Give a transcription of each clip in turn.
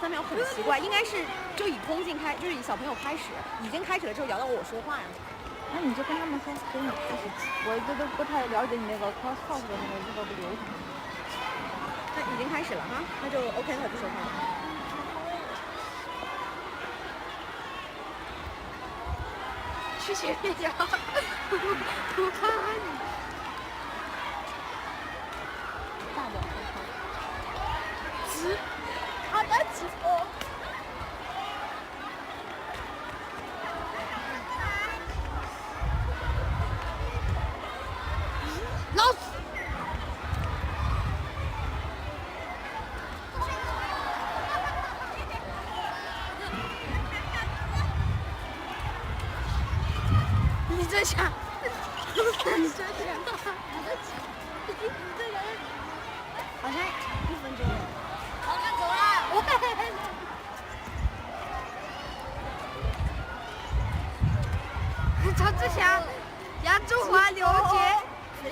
3秒很奇怪，应该是就以空镜开，就是以小朋友开始，已经开始了之后摇到我说话呀。那你就跟他们说，给你开始。我这都不太了解你那个 cross talk 的那个这个流程。那已经开始了哈，那就 OK， 那我不说话了。去学别家，我看看你。大点说话。直，好的，直播。老师。你这下，你这下，好像1分钟了。好，那走了。曹志祥，杨中华、刘杰，我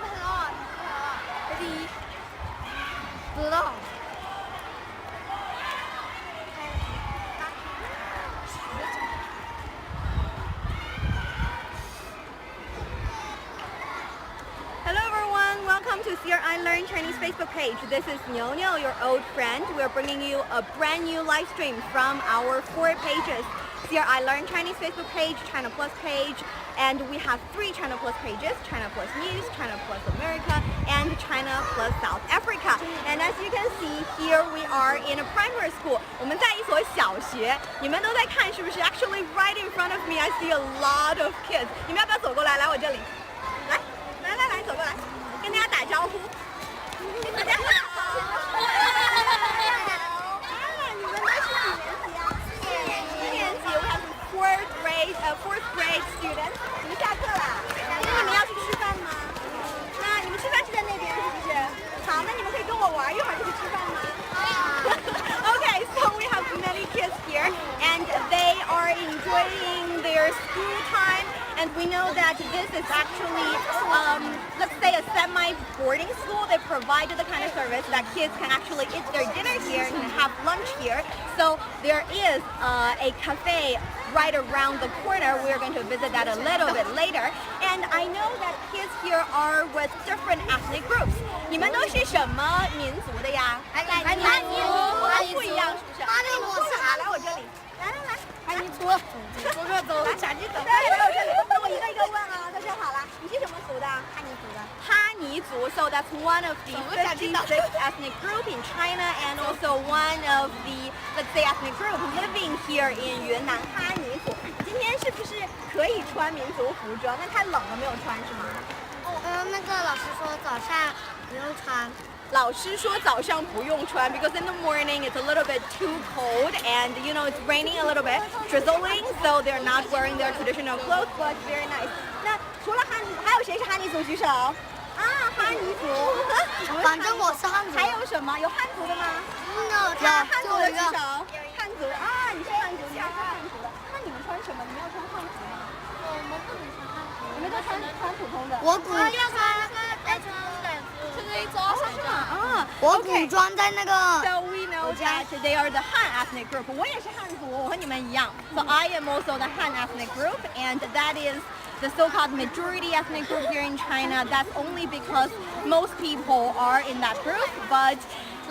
朋友，第一，知道。Hello everyone, welcome to CR I Learn Chinese Facebook page. This is Niuniu, your old friend. We're bringing you a brand new live stream from our 4 pages. CR I Learn Chinese Facebook page, China Plus page, and we have 3 China Plus pages, China Plus News, China Plus America, and China Plus South Africa. And as you can see, here we are in a primary school. 我们在一所小学，你们都在看是不是 ？Actually, right in front of me, I see a lot of kids. 你们要不要走过来？来我这里，来。来，走过来，跟大家打招呼。大家好。你们都是几年级啊？4年级。We have fourth grade students. 你们下课啦？那你们要去吃饭吗？那你们吃饭是在那边是不是？好，那你们可以跟我玩一会儿就去吃饭吗？Okay, so we have many kids here, and they are enjoying their school time. And we know that this is actually, let's say, a semi-boarding school. They provided the kind of service that kids can actually eat their dinner here and have lunch here. So there is a cafe right around the corner. We're going to visit that a little bit later. And I know that kids here are with different ethnic groups. 你们都是什么民族的呀？汉族，不一样是不是？来我这里，来。汉尼族，走，小鸡走。来我这里，那我一个一个问啊，都说好了。你是什么族的？哈尼族的。哈尼族 ，so that's one of the 56 ethnic group in China, and also one of the let's say ethnic group living here in 云南哈尼族。今天是不是可以穿民族服装？那太冷了，没有穿是吗？那个老师说早上不用穿。老师说早上不用穿 because in the morning it's a little bit too cold and you know it's raining a little bit, drizzling, so they're not wearing their traditional clothes, but very nice. 那除了哈尼，还有谁是哈尼族？举手。哈尼族。反正我是汉族。还有什么？有汉族的吗？有汉族的举手。汉族啊，你是汉族，你是汉族的。那你们穿什么？你们要穿汉服吗？我们不能穿汉服。你们都穿普通的。我古装在那个。So we know that they are the Han ethnic group. 我也是汉族，我和你们一样。So I am also the Han ethnic group, and that is the so-called majority ethnic group here in China. That's only because most people are in that group, but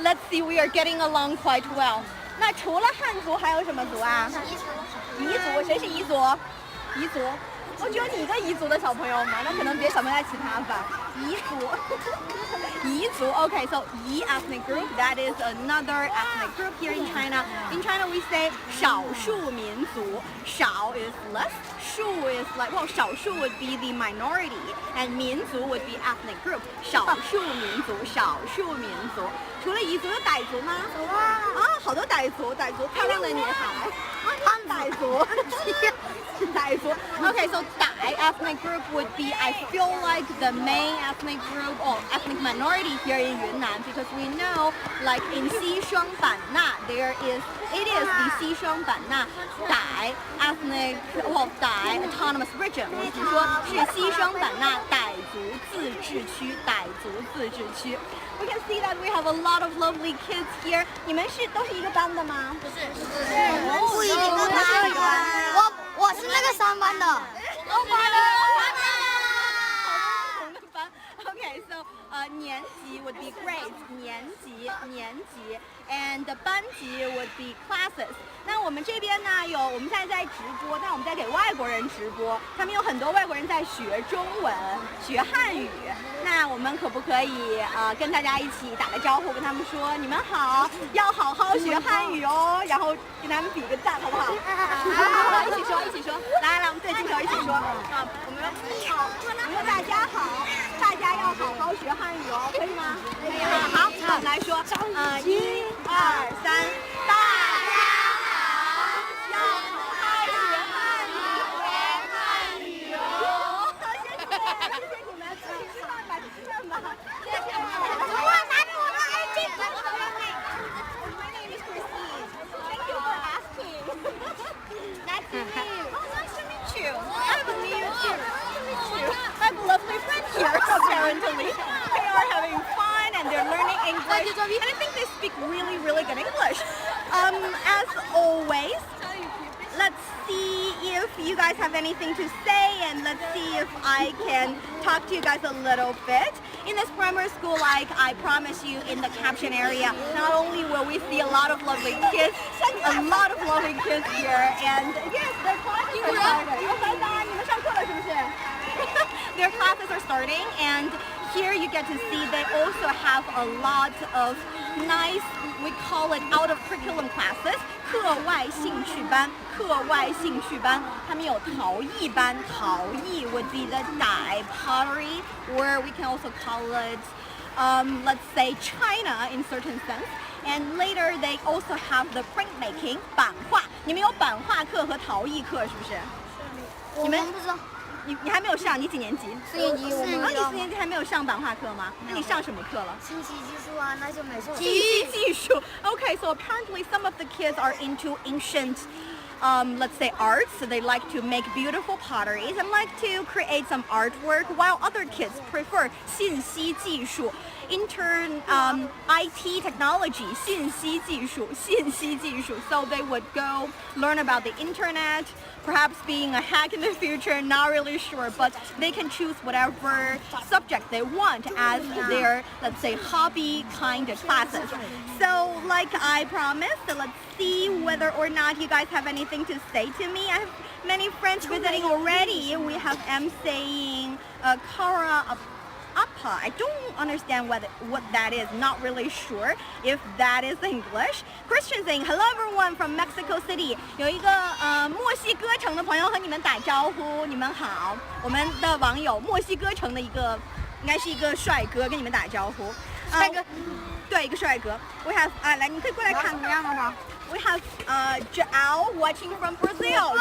let's see, we are getting along quite well. 那除了汉族还有什么族啊？彝族，谁是彝族？彝族。我只有你一个彝族的小朋友吗？那可能别小朋友在其他班。彝族，彝族。Okay, so Yi ethnic group. That is another ethnic group here in China. In China, we say 少数民族。少 is less. 数 is like well, 少数 would be the minority, and 民族 would be ethnic group. 少数民族，少数民族。除了彝族，有傣族吗？好多傣族，漂亮的女孩。傣族。傣族。Okay, so Dai ethnic group would be, I feel like, the main ethnic group or ethnic minority here in Yunnan, because we know, like in Xishuangbanna, it is the Xishuangbanna Dai ethnic, well, Dai autonomous region. 我是说，是西双版纳傣族自治区，傣族自治区。We can see that we have a lot of lovely kids here. 你们都是一个班的吗？不一定的班，我是那个3班的。Okay, so 年级 would be grades, 年级 and 班级 would be classes. 那我们这边呢我们现在在直播，但我们在给外国人直播，他们有很多外国人在学中文、学汉语。那我们可不可以跟大家一起打个招呼，跟他们说你们好，要好好学汉语哦，然后跟他们比个赞，好不好？好，一起说，来，我们对镜头一起说我们好，我们大家好，大家要好好学汉语哦，可以吗？可以。好，我们来说1、2、3，大家好，要好好学汉语哦。谢谢你们，去吃饭吧，谢谢。My name is Christine. Thank you for asking. Nice to meet you. Oh, nice to meet you. I have a new too. I have a lovely friend here, apparently. They are having fun and they're learning English. And I think they speak really, really good English. As always, let's see if you guys have anything to say, and let's see if I can talk to you guys a little bit. In this primary school, like I promise you in the caption area, not only will we see a lot of lovely kids, a lot of lovely kids here, and yes, their classes are starting. Their classes are starting, and here you get to see they also have a lot of nice, we call it out of curriculum classes, 课外兴趣班，他们有陶艺班，陶艺 would be the dye pottery, or we can also call it, let's say China in certain sense. And later they also have the printmaking, 版画。你们有版画课和陶艺课是不是？我们不知道。你还没有上，你几年级？4年级，我们。你4年级还没有上版画课吗？那你上什么课了？信息技术啊，那就美术。信息技术。Okay, so apparently some of the kids are into ancient, let's say arts. So they like to make beautiful potteries and like to create some artwork, while other kids prefer 信息技术. IT technology, 信息技术. So they would go learn about the internet, perhaps being a hack in the future, not really sure, but they can choose whatever subject they want as their, let's say, hobby kind of classes. So like I promised, let's see whether or not you guys have anything to say to me. I have many friends visiting already. We have M saying Kara Appa. I don't understand what that is. Not really sure if that is English. Christian saying hello everyone from Mexico City. 有一个墨西哥城的朋友和你们打招呼，你们好。我们的网友墨西哥城的应该是一个帅哥跟你们打招呼。帅哥，对，一个帅哥。We have 来，你可以过来看怎么样的吗？We have João watching from Brazil.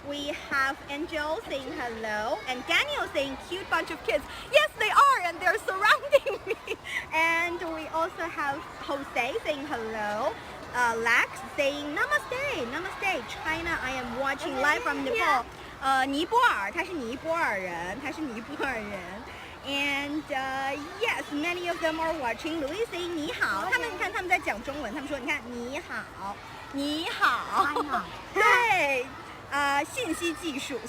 We have Angel saying hello, and Daniel saying cute bunch of kids. Yes, they are, and they're surrounding me. And we also have Jose saying hello. Lex saying namaste. China, I am watching live from Nepal. 尼泊尔，他是尼泊尔人。And yes, many of them are watching. Louis saying 你好，他们你看他们在讲中文，他们说你看你好，对，信息技术。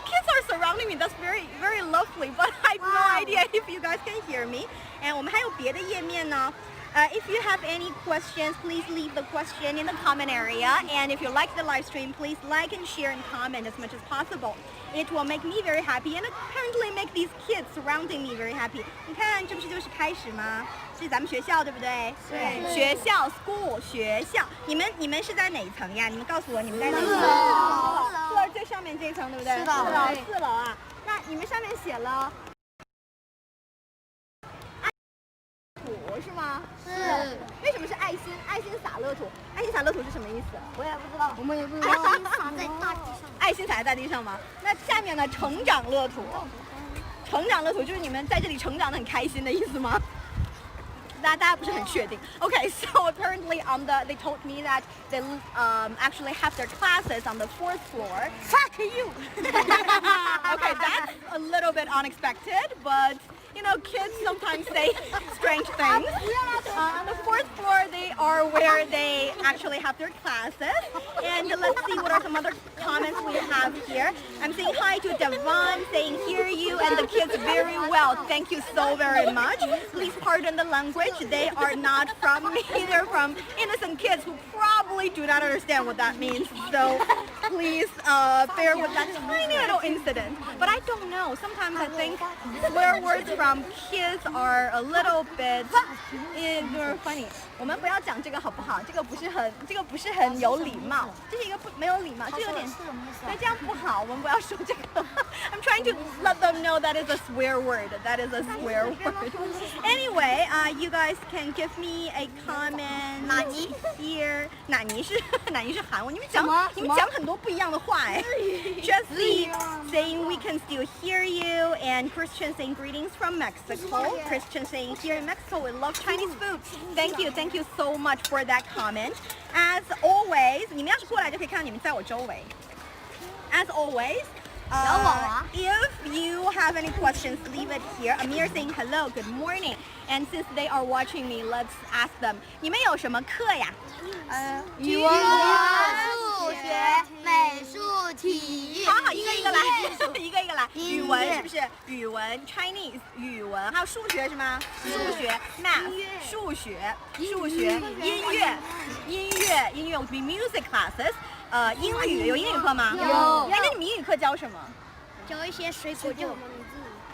Kids are surrounding me. That's very, very lovely. But I have no idea if you guys can hear me. And 我们还有别的页面呢。If you have any questions, please leave the question in the comment area. And if you like the live stream, please like and share and comment as much as possible. It will make me very happy and apparently make these kids surrounding me very happy. 你看，这不是就是开始吗？是咱们学校对不对？对。学校 school 学校。你们是在哪一层呀？你们告诉我你们在哪一层？4楼最上面这一层对不对？4楼啊。那你们上面写了。是吗？是。为什么是爱心洒乐土？爱心洒乐土是什么意思？我也不知道。我们也不知道。洒在大地上。爱心洒在大地上吗？那下面呢？成长乐土。成长乐土就是你们在这里成长的很开心的意思吗？大家不是很确定。Okay, so apparently they told me that they actually have their classes on the 4th floor. Fuck you. Okay, that's a little bit unexpected, but kids sometimes say strange things. On the fourth floor, they are where they actually have their classes. And let's see what are some other comments we have here. I'm saying hi to Devon, saying hear you and the kids very well. Thank you so very much. Please pardon the language. They are not from me. They're from innocent kids who probably do not understand what that means. So please bear with that tiny little incident. But I don't know. Sometimes I think swear words from kids are a little bit funny. 我们不要讲这个好不好？这个不是很有礼貌，这是一个没有礼貌，这有点，对，这样不好，我们不要说这个。I'm trying to let them know that is a swear word. That is a swear word. Anyway, you guys can give me a comment here. 哪尼是韩文，你们讲很多不一样的话哎。Jessie saying we can still hear you, and Christian saying greetings from Mexico. Christian saying here in Mexico we love Chinese food. Thank you so much for that comment. As always, 你们要是过来就可以看到你们在我周围。As always, if you have any questions, leave it here. Amir saying hello, good morning. And since they are watching me, let's ask them. 你们有什么课呀？语文、数学、美术、体育。好，一个一个来，一个一个来。语文是不是？语文 Chinese 语文，还有数学是吗？数学 Math 数学，音乐 would be music classes。英语有英语课吗？有。那你们英语课教什么？教一些水果的名字。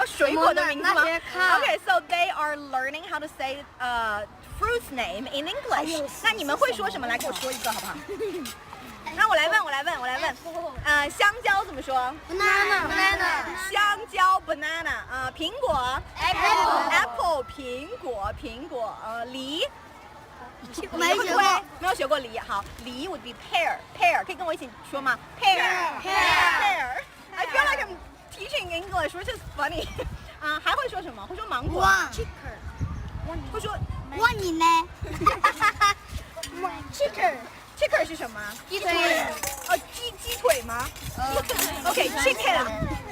水果的名字吗 ？Okay, so they are learning how to say fruit's name in English. 那你们会说什么？来给我说一个好不好？那我来问。香蕉怎么说 ？banana。香蕉 banana。苹果 apple。苹果。梨。没有学过梨。好，梨 would be pear。可以跟我一起说吗 ？pear。I feel like I'm teaching English, which is funny. 还会说什么？会说芒果。会说。问你呢 ？Chicken 是什么？鸡腿。鸡腿吗？Okay,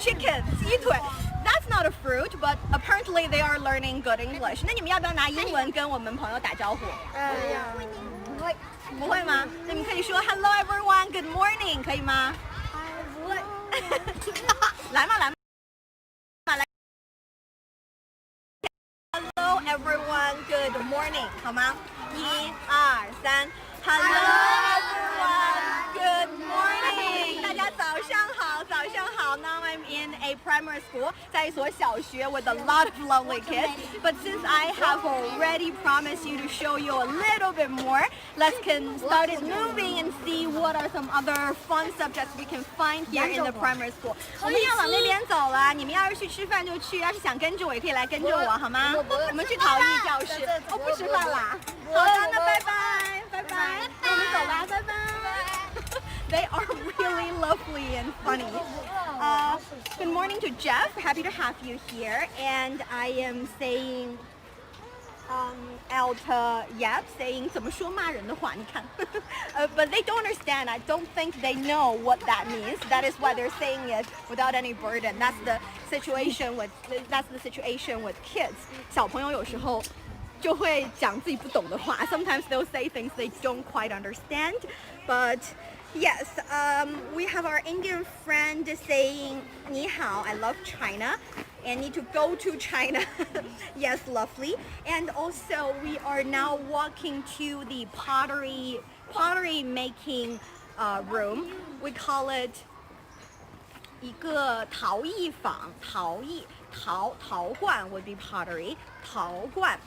chicken 鸡腿。That's not a fruit, but apparently they are learning good English. 那你们要不要拿英文跟我们朋友打招呼？不会吗？那你们可以说 Hello everyone, good morning， 可以吗？不会。来嘛。Hello everyone, good morning， 好吗？1、2、3 ，Hello everyone, good morning， 大家早上好。Now I'm in a primary school， 在一所小学 with a lot of lovely kids. But since I have already promised you to show you a little bit more, let's can start it moving and see what are some other fun subjects we can find here in the primary school. 我们要往那边走了，你们要是去吃饭就去，要是想跟着我也可以来跟着我，好吗？我们去陶艺教室。不吃饭啦。好的，那拜拜。我们走吧，拜拜。They are really lovely and funny. Good morning to Jeff. Happy to have you here. And I am saying Yep, saying 怎么说骂人的话，你看。But they don't understand. I don't think they know what that means. That is why they're saying it without any burden. That's the situation with kids. 小朋友有时候就会讲自己不懂的话。Sometimes they'll say things they don't quite understand. But yes, we have our Indian friend saying, 你好, I love China and need to go to China. Yes, lovely. And also we are now walking to the pottery making room. We call it 一个陶艺坊，陶罐 would be pottery, 陶罐。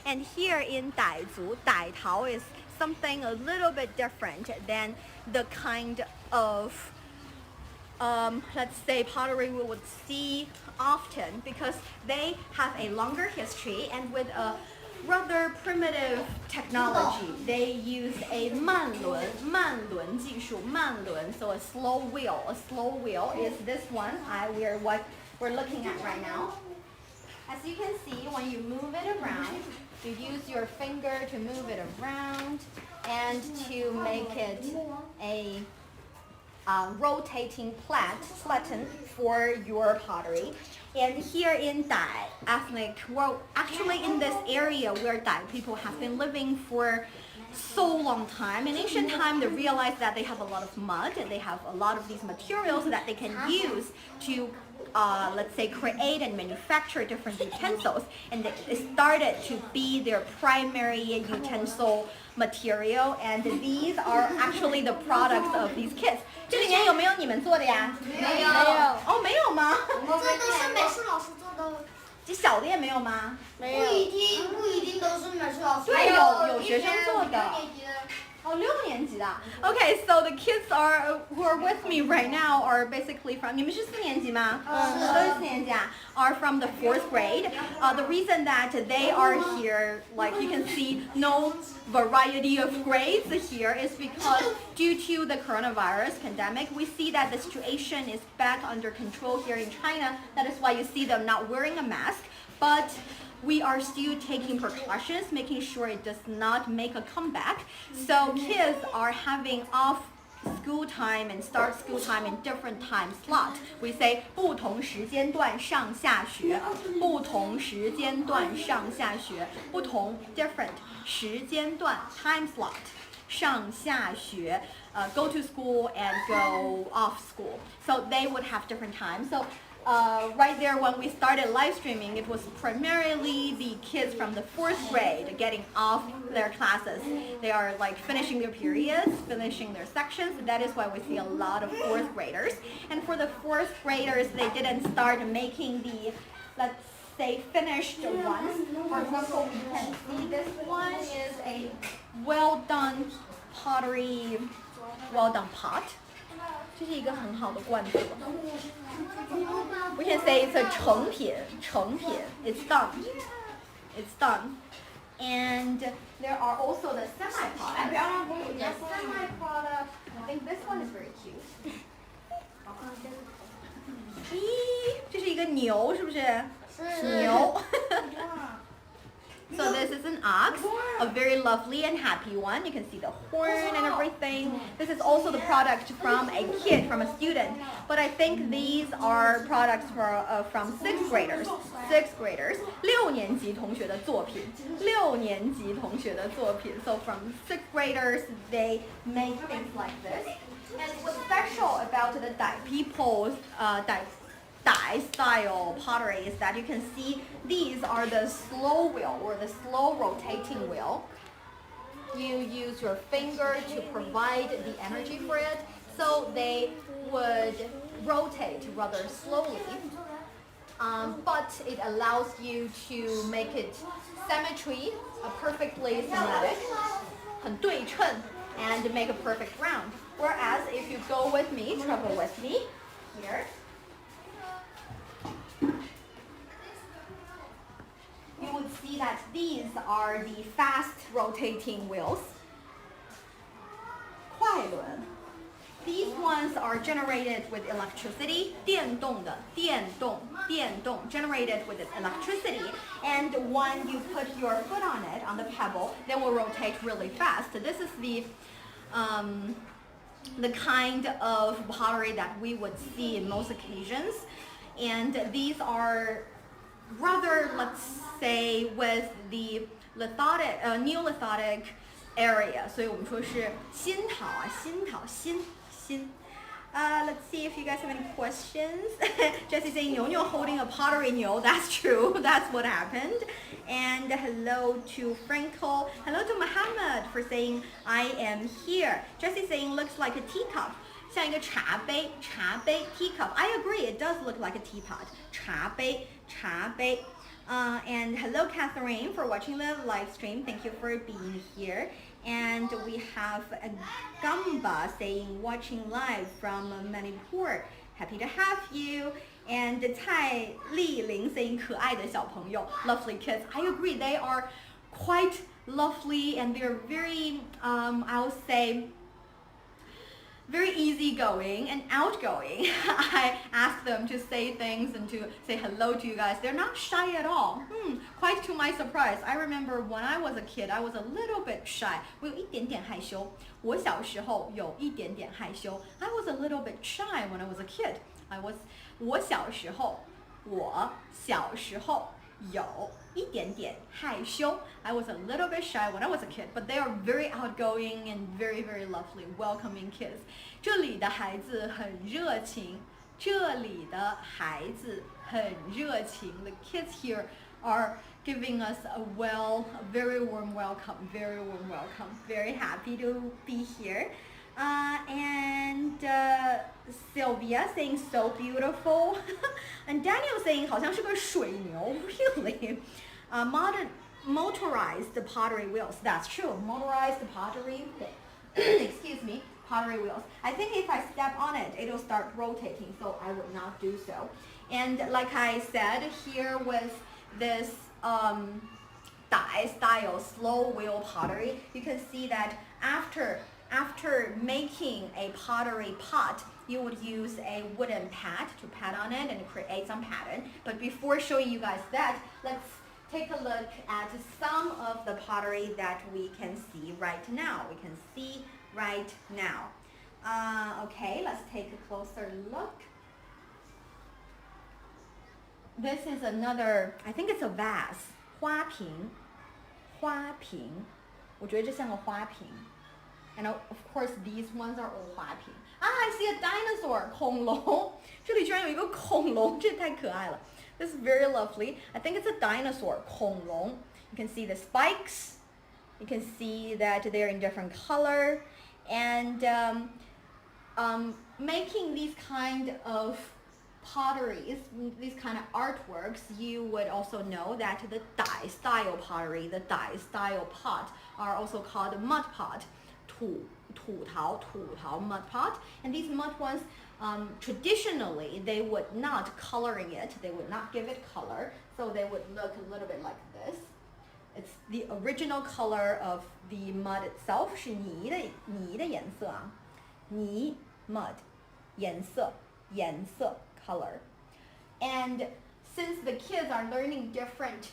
And here in 傣族, 傣陶 is something a little bit different than the kind of let's say pottery we would see often, because they have a longer history and with a rather primitive technology. They use a 慢轮技术, 慢轮, so a slow wheel. A slow wheel is this one, what we're looking at right now. As you can see, when you move it around, you use your finger to move it around and to make it a rotating platen for your pottery. And here in Dai ethnic, well, actually in this area where Dai people have been living for so long time. In ancient time, they realized that they have a lot of mud and they have a lot of these materials that they can use to, let's say, create and manufacture different utensils. And it started to be their primary utensil material. And these are actually the products of these kids. 这里面有没有你们做的呀？没有。哦，没有吗？这都是美术老师做的。这小的也没有吗？不一定都是美术老师。对，有学生做的。哦，6年级的。Okay, so the kids who are with me right now are basically from. 你们是4年级吗？都是4年级啊。Are from the 4th grade. The reason that they are here, like you can see, no variety of grades here is because due to the coronavirus pandemic, we see that the situation is back under control here in China. That is why you see them not wearing a mask, but we are still taking precautions, making sure it does not make a comeback. So kids are having off school time and start school time in different time slot. We say 不同时间段上下学，不同时间段上下学，不同 different 时间段 time slot 上下学。Go to school and go off school. So they would have different times. So right there when we started live streaming, it was primarily the kids from the 4th grade getting off their classes. They are like finishing their periods, finishing their sections. That is why we see a lot of 4th graders. And for the 4th graders, they didn't start making the, let's say, finished ones. For example, you can see this one is a well done pottery, well done pot. 这是一个很好的罐子。We can say it's a 成品. It's done. It's done. And there are also the semi-product. The semi-product, I think this one is very cute. 咦，这是一个牛，是不是？是牛。So this is an ox, a very lovely and happy one. You can see the horn and everything. This is also the product from a kid, from a student. But I think these are products from 6th graders. 6th graders. 6年级同学的作品。6年级同学的作品. So from 6th graders, they make things like this. And what's special about the Dai people's Dai style pottery is that you can see these are the slow wheel or the slow rotating wheel. You use your finger to provide the energy for it, so they would rotate rather slowly. But it allows you to make it symmetry, perfectly symmetric, 很对称, and make a perfect round. Whereas if you go with me, travel with me, here, you would see that these are the fast rotating wheels. 快轮. These ones are generated with electricity. 电动的, 电动, generated with electricity. And when you put your foot on it, on the pebble, they will rotate really fast. This is the kind of pottery that we would see in most occasions. And these are rather, let's say, with the Neolithic area. 所以我们说是新陶啊，新。Let's see if you guys have any questions. Jessie saying Niuniu holding a pottery Niu. That's true. That's what happened. And hello to Frankel. Hello to Muhammad for saying I am here. Jessie saying looks like a teacup. 像一个茶杯 teacup. I agree, it does look like a teapot. 茶杯 And hello Catherine for watching the live stream. Thank you for being here. And we have a Gamba saying watching live from Manipur. Happy to have you. And Cai Li Ling saying 可爱的小朋友. Lovely kids. I agree, they are quite lovely and they're very, I'll say, very easygoing and outgoing. I ask them to say things and to say hello to you guys. They're not shy at all. Quite to my surprise, I remember when I was a kid, I was a little bit shy. 我有一点点害羞。我小时候有一点点害羞。I was a little bit shy when I was a kid. 我小时候有一点点害羞。I was a little bit shy when I was a kid, but they are very outgoing and very, very lovely, welcoming kids. 这里的孩子很热情。这里的孩子很热情。The kids here are giving us a very warm welcome, very warm welcome. Very happy to be here. And Sylvia saying so beautiful. And Daniel saying 好像是个水牛 really. Motorized pottery wheels. That's true. Motorized pottery. Excuse me. Pottery wheels. I think if I step on it, it'll start rotating, so I would not do so. And like I said, here with this Dai style slow wheel pottery, you can see that after making a pottery pot, you would use a wooden pad to pat on it and create some pattern. But before showing you guys that, let's take a look at some of the pottery that we can see right now. We can see right now. Okay, let's take a closer look. This is another, I think it's a vase. 花瓶我觉得这像个花瓶 And of course, these ones are all 花瓶 I see a dinosaur, 恐龙这里居然有一个恐龙这太可爱了 This is very lovely. I think it's a dinosaur, 恐龙 You can see the spikes. You can see that they're in different color. And making these kind of potteries, these kind of artworks, you would also know that the Dai style pottery, the Dai style pot are also called mud pot, 土陶 mud pot. And these mud ones, traditionally, they would not coloring it, they would not give it color, so they would look a little bit like this. It's the original color of the mud itself 是泥的颜色啊，泥 mud 颜色 color. And since the kids are learning different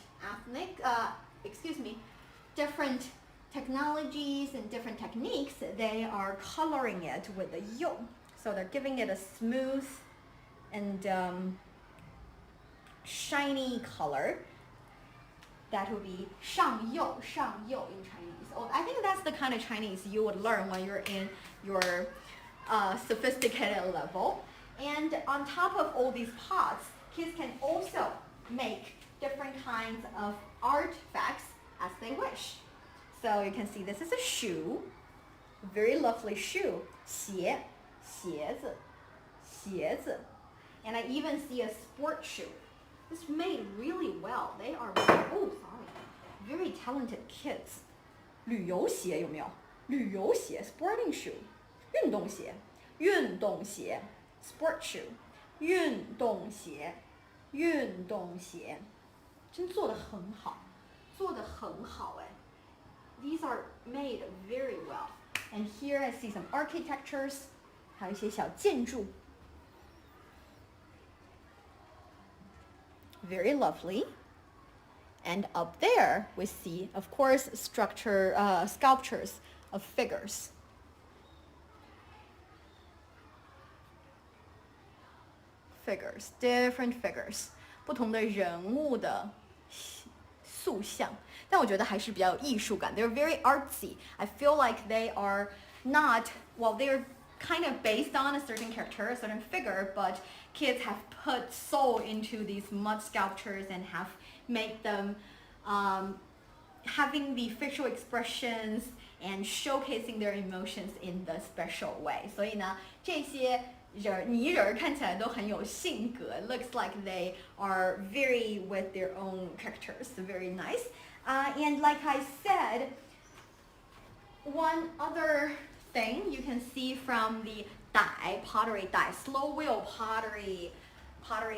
different technologies and different techniques, they are coloring it with the yolk. So they're giving it a smooth and shiny color. That would be 上釉 in Chinese. Oh, I think that's the kind of Chinese you would learn when you're in your sophisticated level. And on top of all these pots, kids can also make different kinds of artifacts as they wish. So you can see this is a shoe, very lovely shoe, 鞋子. And I even see a sport shoe. It's made really well. They are very talented kids. 旅游鞋有没有？旅游鞋 sporting shoe. 运动鞋 sport shoe. 运动鞋真做得很好哎 These are made very well. And here I see some architectures. 还有一些小建筑 Very lovely. And up there we see, of course, sculptures of figures. Different figures. 不同的人物的塑像，但我觉得还是比较有艺术感 They're very artsy. I feel like they are not, well, they're kind of based on a certain character, a certain figure, but kids have put soul into these mud sculptures and have made them having the facial expressions and showcasing their emotions in the special way. 所以呢，这些泥人看起来都很有性格 Looks like they are very with their own characters. Very nice. And like I said, one other thing you can see from the pottery slow wheel pottery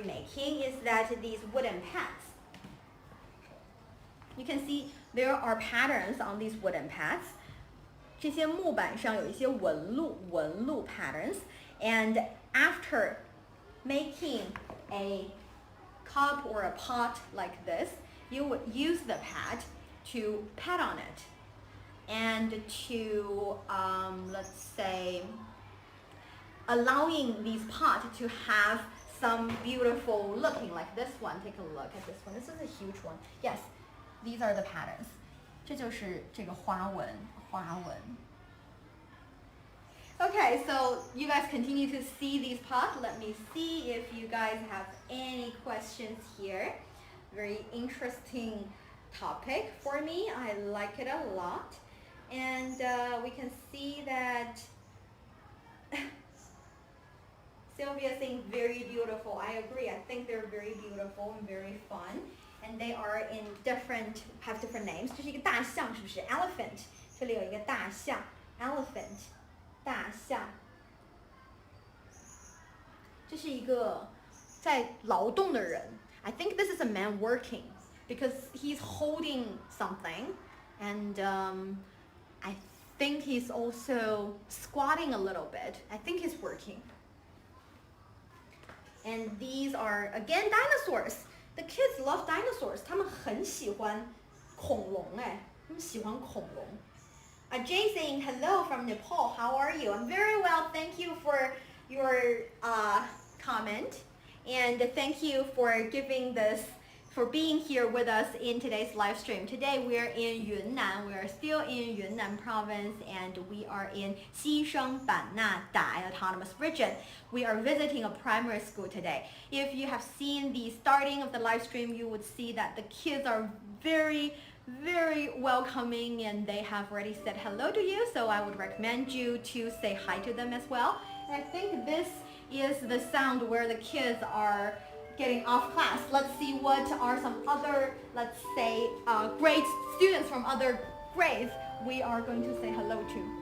making is that these wooden pads. You can see there are patterns on these wooden pads. 这些木板上有一些纹路 patterns. And after making a cup or a pot like this, you would use the pad to pat on it and to, let's say, allowing these pots to have some beautiful looking, like this one. Take a look at this one. This is a huge one. Yes, these are the patterns. 这就是这个花纹。Okay, so you guys continue to see these pots. Let me see if you guys have any questions here. Very interesting topic for me. I like it a lot. And we can see that Sylvia saying very beautiful. I agree. I think they're very beautiful and very fun. And they are in have different names. 这是一个大象，是不是 ？Elephant. 这里有一个大象 ，elephant. 大象。这是一个在劳动的人。I think this is a man working because he's holding something, and I think he's also squatting a little bit. I think he's working. And these are again dinosaurs. The kids love dinosaurs. 他们很喜欢恐龙哎，他们喜欢恐龙。Jay saying hello from Nepal. How are you? I'm very well. Thank you for your comment, and thank you for being here with us in today's live stream. Today we are in Yunnan. We are still in Yunnan province, and we are in Xishuangbanna autonomous region. We are visiting a primary school today. If you have seen the starting of the live stream, you would see that the kids are very welcoming, and they have already said hello to you, so I would recommend you to say hi to them as well. And I think this is the sound where the kids are getting off class. Let's see what are some other, let's say, grade students from other grades we are going to say hello to.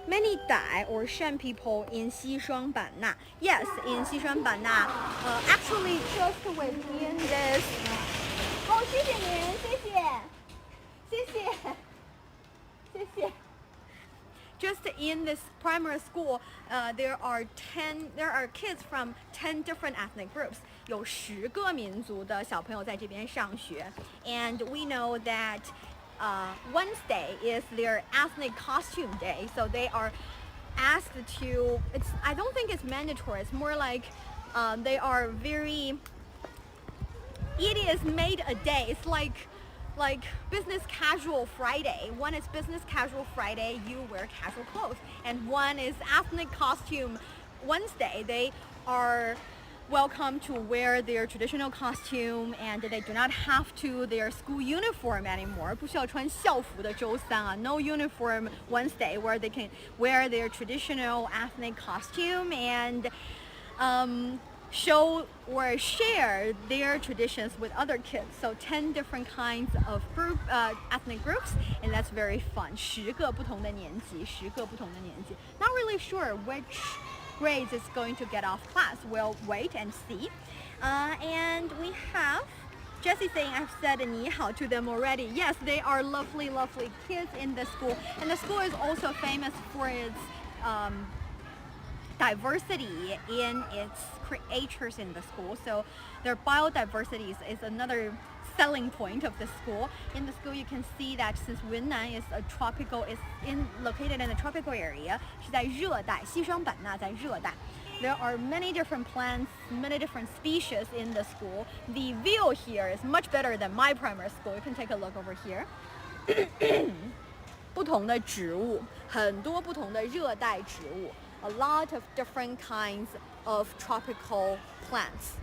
Many Dai or Shan people in Xishuangbanna. Yes, in Xishuangbanna. Actually, just within this. 哦，谢谢您，谢谢。Just in this primary school, there are kids from 10 different ethnic groups. 有10个民族的小朋友在这边上学 and we know that Wednesday is their ethnic costume day, so they are asked to. I don't think it's mandatory. It's more like they are very. It is made a day. It's like business casual Friday. One is business casual Friday, you wear casual clothes, and one is ethnic costume Wednesday. They are welcome to wear their traditional costume, and they do not have to their school uniform anymore. 不需要穿校服的周三啊 No uniform Wednesday, where they can wear their traditional ethnic costume and show or share their traditions with other kids. So 10 different kinds of ethnic groups, and that's very fun. 10个不同的年级 Not really sure which grades is going to get off class. We'll wait and see. And we have Jessie saying I've said 你好 to them already. Yes, they are lovely kids in the school, and the school is also famous for its diversity in its creators in the school. So their biodiversity is another selling point of the school. In the school, you can see that since Yunnan is located in a tropical area, 是在热带，西双版纳在热带。There are many different plants, many different species in the school. The view here is much better than my primary school. You can take a look over here. 不同的植物，很多不同的热带植物。A lot of different kinds of tropical plants.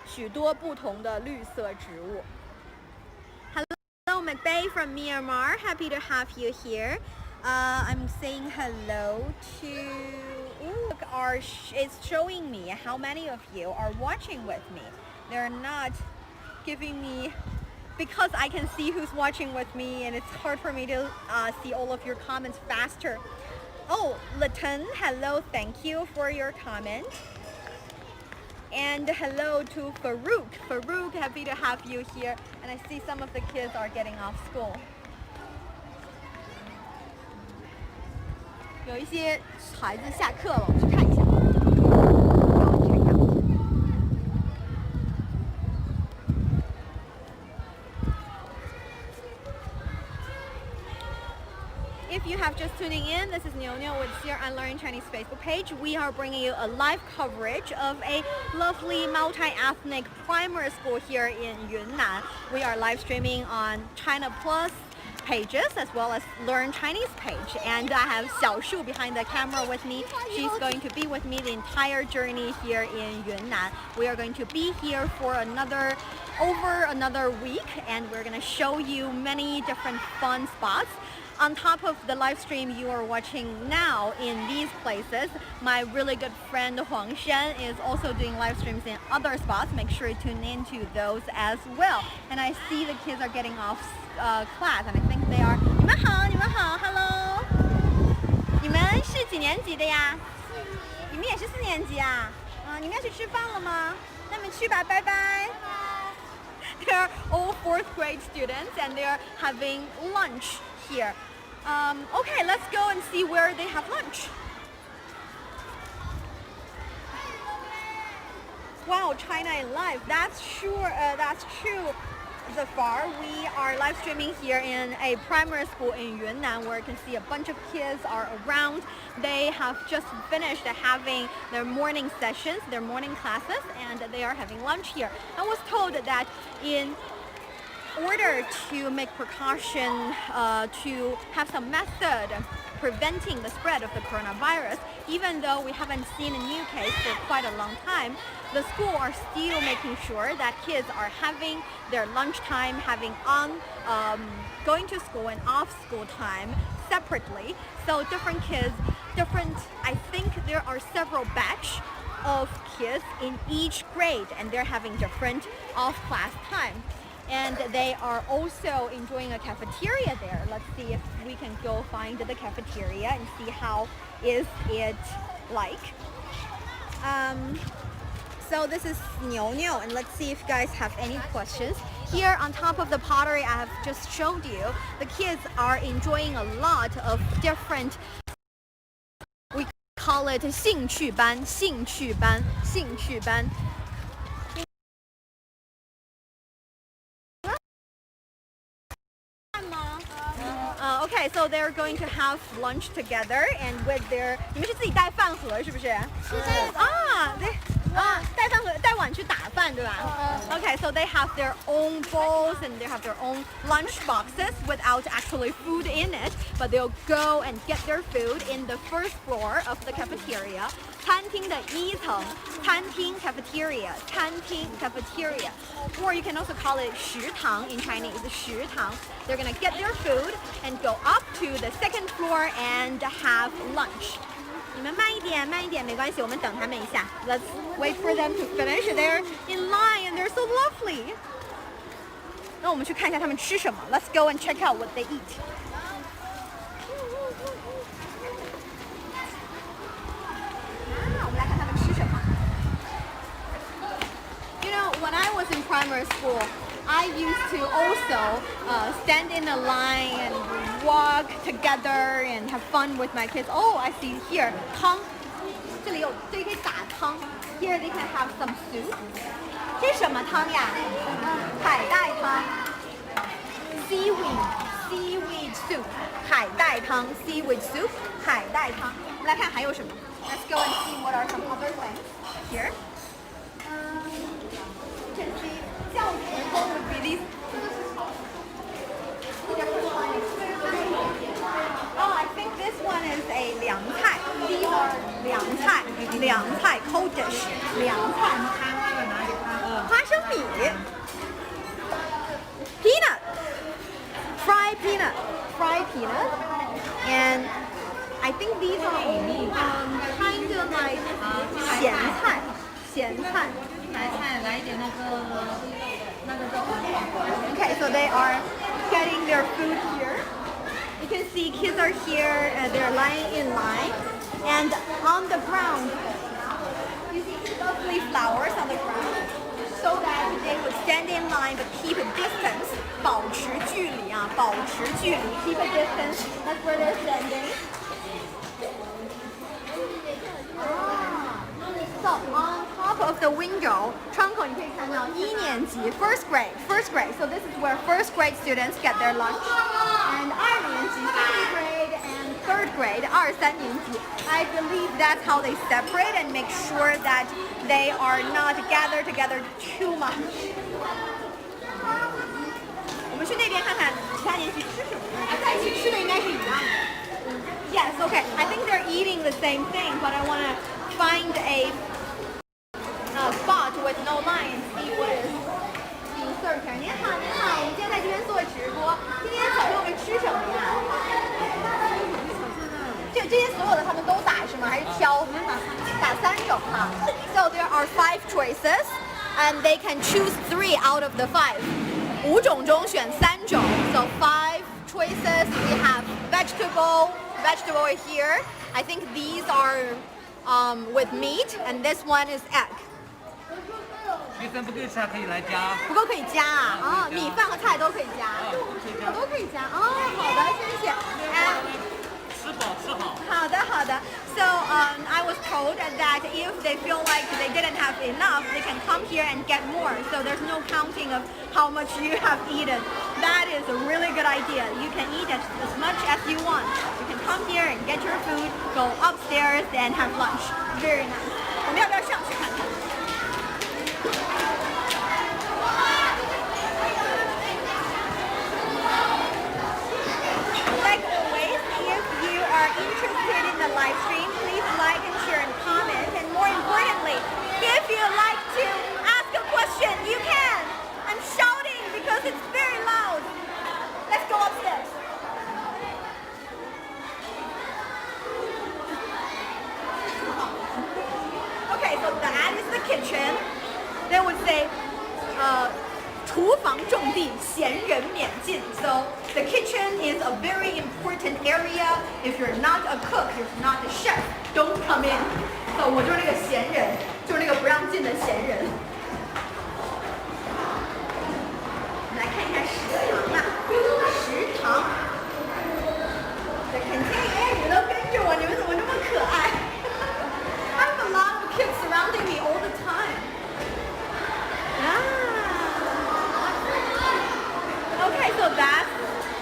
许多不同的绿色植物。Hello, McBay from Myanmar. Happy to have you here. I'm saying hello to. Look, it's showing me how many of you are watching with me. They're not giving me. Because I can see who's watching with me, and it's hard for me to see all of your comments faster. Oh, Latin, hello, thank you for your comment. And hello to Farouk. Farouk, happy to have you here. And I see some of the kids are getting off school. 有一些孩子下课了，我们去看一下。just tuning in, this is Niuniu with Here on Learning Chinese Facebook page. We are bringing you a live coverage of a lovely multi-ethnic primary school here in Yunnan. We are live streaming on China Plus pages as well as Learn Chinese page, and I have Xiaoshu behind the camera with me. She's going to be with me the entire journey here in Yunnan. We are going to be here for over another week, and we're going to show you many different fun spots. On top of the live stream you are watching now in these places, my really good friend Huang Shan is also doing live streams in other spots. Make sure you tune into those as well. And I see the kids are getting off class, and I think they are. 你们好，你们好 ，Hello。你们是几年级的呀？你们也是4年级啊？你们要去吃饭了吗？那你们去吧，拜拜。They're all 4th grade students, and they're having lunch here. Okay, let's go and see where they have lunch. Wow, China in live. That's true. Zafar, we are live streaming here in a primary school in Yunnan, where you can see a bunch of kids are around. They have just finished having their morning sessions, their morning classes, and they are having lunch here. I was told that in order to make precaution, to have some method preventing the spread of the coronavirus, even though we haven't seen a new case for quite a long time, the school are still making sure that kids are having their lunchtime, going to school and off school time separately. So different kids, I think there are several batch of kids in each grade, and they're having different off-class time. And they are also enjoying a cafeteria there. Let's see if we can go find the cafeteria and see how is it like. So this is Niuniu, and let's see if you guys have any questions. Here on top of the pottery I have just showed you, the kids are enjoying a lot of different, we call it 兴趣班. Okay, so they're going to have lunch together and with their. 你们是自己带饭盒是不是？是带饭盒带碗去打饭对吧？Okay, so they have their own bowls and they have their own lunch boxes without actually food in it, but they'll go and get their food in the first floor of the cafeteria. 餐厅的1层，餐厅 cafeteria, or you can also call it 食堂 in Chinese, 食堂. They're gonna get their food and go up to the second floor and have lunch. 你们慢一点没关系，我们等他们一下。Let's wait for them to finish. They're in line and they're so lovely. 那我们去看一下他们吃什么。Let's go and check out what they eat. You know, when I was in primary school, I used to also stand in a line and walk together and have fun with my kids. Oh, I see here, 汤，这里可以打汤。Here they can have some soup. 这是什么汤呀？海带汤。Seaweed soup. 海带汤 seaweed soup. 海带汤。我们来看还有什么。Let's go and see what are some other things here. You can see 教职工 would be these. Oh, I think this one is a 凉菜. These are 凉菜 cold dish. 凉菜。花生米 peanut. Fried peanut. And I think these are kind of like 咸菜. Okay, so they are getting their food here. You can see kids are here, they're lying in line. And on the ground, you see lovely flowers on the ground, so that they would stand in line but keep a distance. 保持距离 keep a distance. That's where they're standing. So on top of the window, 窗口你可以看到1年级 first grade. So this is where first grade students get their lunch. And 2年级 second grade and third grade, 2、3年级. I believe that's how they separate and make sure that they are not gathered together too much. 我们去那边看看其他年级吃什么，在一起吃的应该是一样的。Yes, okay. I think they're eating the same thing, but I want to find a spot with no line and see what is being served here. 您好，您好，我们今天在这边做直播。今天小朋友们吃什么呀？这些所有的他们都打是吗？还是挑？打3种哈。So there are 5 choices, and they can choose 3 out of the 5. 5种中选3种。So 5 choices. We have vegetable here. I think these are with meat, and this one is egg. 学生不够吃可以来加。不够可以加啊！啊，米饭和菜都可以加，都可以加。哦，好的，谢谢。吃饱吃好。好的，好的。So I was told that if they feel like they didn't have enough, they can come here and get more. So there's no counting of how much you have eaten. That is a really good idea. You can eat as much as you want. You can come here and get your food, go upstairs and have lunch. Very nice. 我们要不要上去看看？Like always, if you are interested in the live stream, please like and share and comment. And more importantly, if you like to ask a question, you can. I'm shouting because it's very loud. Let's go upstairs. Okay, so that is the kitchen. They would say, 厨房重地，闲人免进. So the kitchen is a very important area. If you're not a cook, you're not a chef, don't come in. So 我就是那个闲人，就是那个不让进的闲人。我们来看一下食堂啊，食堂。The canteen， 你们都跟着我，你们怎么这么可爱？I have a lot of kids surrounding me all the time. Okay, so that's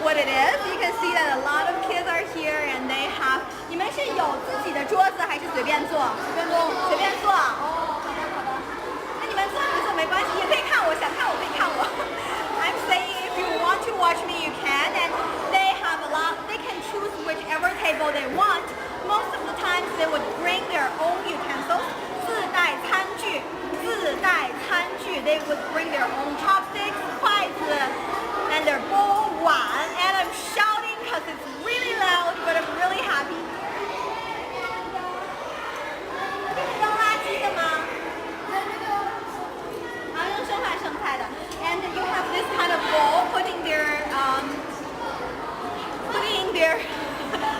what it is. You can see that a lot of kids are here and they have. 你们是有自己的桌子还是随便坐？随便坐。随便坐。哦，好的好的。那你们坐没关系，也可以看我，想看我可以看我。I'm saying if you want to watch me, you can, and they have a lot. They can choose whichever table they want. Most of the times they would bring their own utensils. 自带餐具。They would bring their own chopsticks, 筷子 and their bowl, 碗 and I'm shouting because it's really loud, but I'm really happy. 扔垃圾的吗？扔剩菜的。And you have this kind of bowl putting their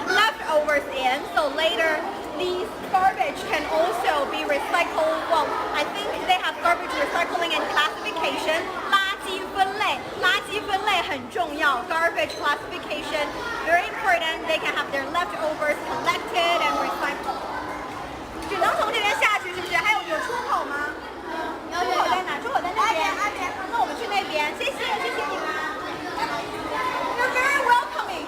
leftovers in, so later these garbage can also be recycled. Well, I think they have garbage recycling and classification. 垃圾分类很重要. Garbage classification, very important. They can have their leftovers collected and recycled. 只能从这边下去，是不是？还有出口吗？出口在哪？出口在那边。那我们去那边。谢谢你们。You're very welcoming.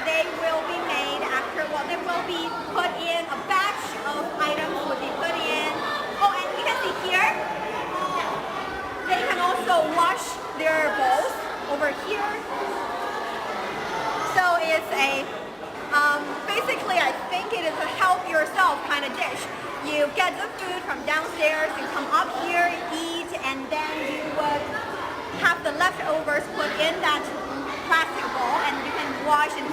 They will be made after, well, they will be put in, a batch of items will be put in. Oh, and you can see here, they can also wash their bowls over here. So it's a, basically I think it is a help yourself kind of dish. You get the food from downstairs, you come up here, eat, and then you would have the leftovers put in that plastic bowl and you can wash and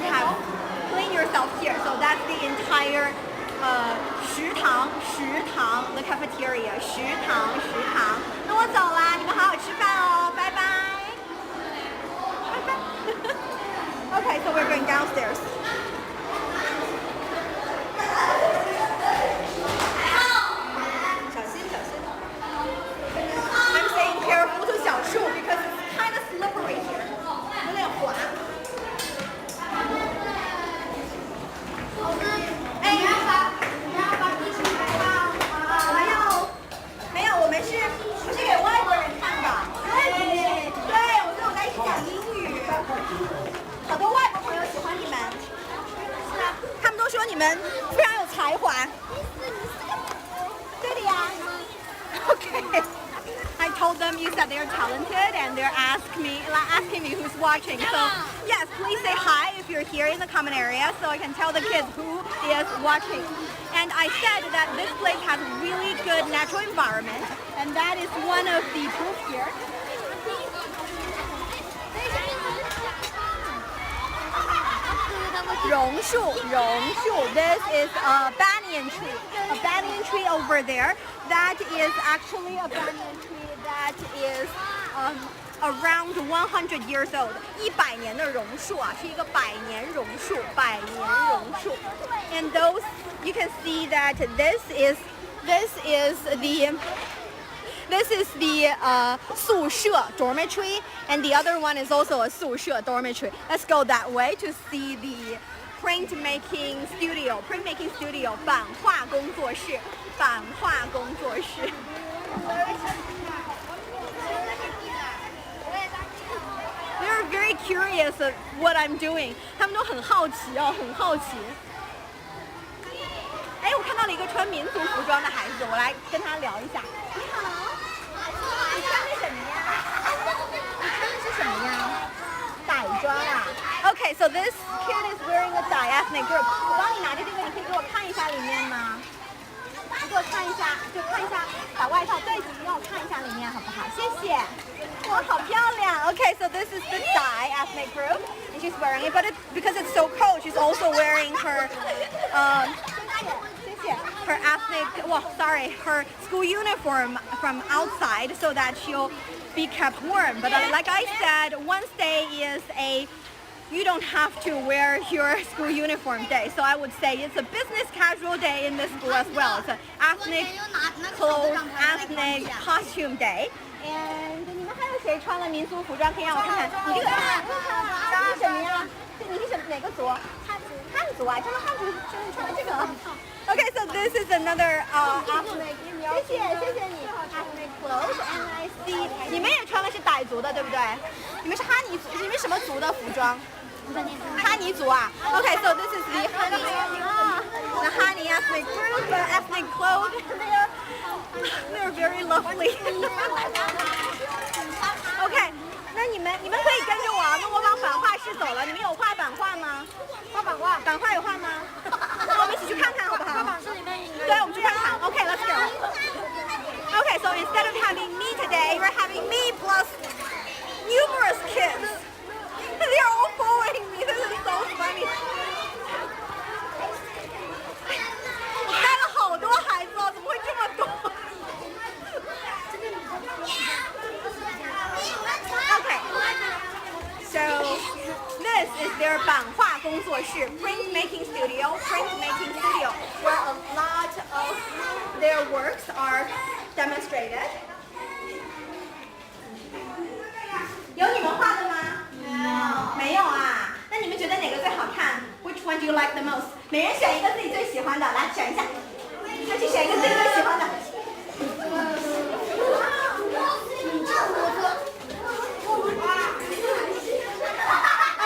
clean yourself here. So that's the entire 食堂 the cafeteria 食堂。那我走啦，你们好好吃饭哦，拜拜。Okay, so we're going downstairs. I'm saying careful to 小树 because it's kind of slippery here. 有点滑。没有，我们是不是给外国人看的？对，我跟我在一起讲英语，好多外国朋友喜欢你们，是啊，他们都说你们非常有才华。对的呀。Okay. I told them you said they're talented and they're asking me who's watching. So yes, please say hi if you're here in the common area so I can tell the kids who is watching. And I said that this place has really good natural environment, and that is one of the proof here. Rong-shu. This is a banyan tree. A banyan tree over there. That is actually a banyan tree that is around 100 years old. 100年的榕树啊，是一个百年榕树，百年榕树。And those you can see that this is the 宿舍 dormitory, and the other one is also a 宿舍 dormitory. Let's go that way to see the printmaking studio. Printmaking studio 版画工作室，版画工作室。They're very curious of what I'm doing. 他们都很好奇哦，很好奇。哎，我看到了一个穿民族服装的孩子，我来跟他聊一下。你好，你穿的什么呀？你穿的是什么呀？傣装啊。Okay, so this kid is wearing a Thai ethnic group. 我帮你拿着这个，你可以给我看一下里面吗？你给我看一下，就看一下把外套对，让我看一下里面好不好？谢谢。哇，好漂亮。Okay, so this is the Thai ethnic group, and she's wearing it, but because it's so cold, she's also wearing her her ethnic, her school uniform from outside so that she'll be kept warm. But like I said, Wednesday is you don't have to wear your school uniform day. So I would say it's a business casual day in this school as well. It's an ethnic clothes, ethnic costume day. And 你们还有谁穿了民族服装？可以让我看看。你这个是什么呀？你是哪个族？汉族啊，穿了汉族，穿了这个。Okay, so this is another ethnic. 谢谢你 ethnic clothes, and I see 你们也穿的是傣族的，对不对？你们是哈尼族，你们什么族的服装？哈尼族啊。Okay, so this is the Hani ethnic group, ethnic clothes. They're very lovely. Okay. 那你们可以跟着我，那我往版画室走了。你们有画版画吗？画版画，版画有画吗？那我们一起去看看好不好？版室里面对，我们去看看。Okay, let's go. Okay, so instead of having me today, we're having me plus numerous kids. They're all following me. This is so funny. 我带了好多孩子哦，怎么会这么多？ Okay, so this is their 版画工作室 printmaking studio, where a lot of their works are demonstrated. 有你们画的吗？没有啊。那你们觉得哪个最好看 ？Which one do you like the most？ 每人选一个自己最喜欢的，来选一下。那去选一个自己最喜欢的。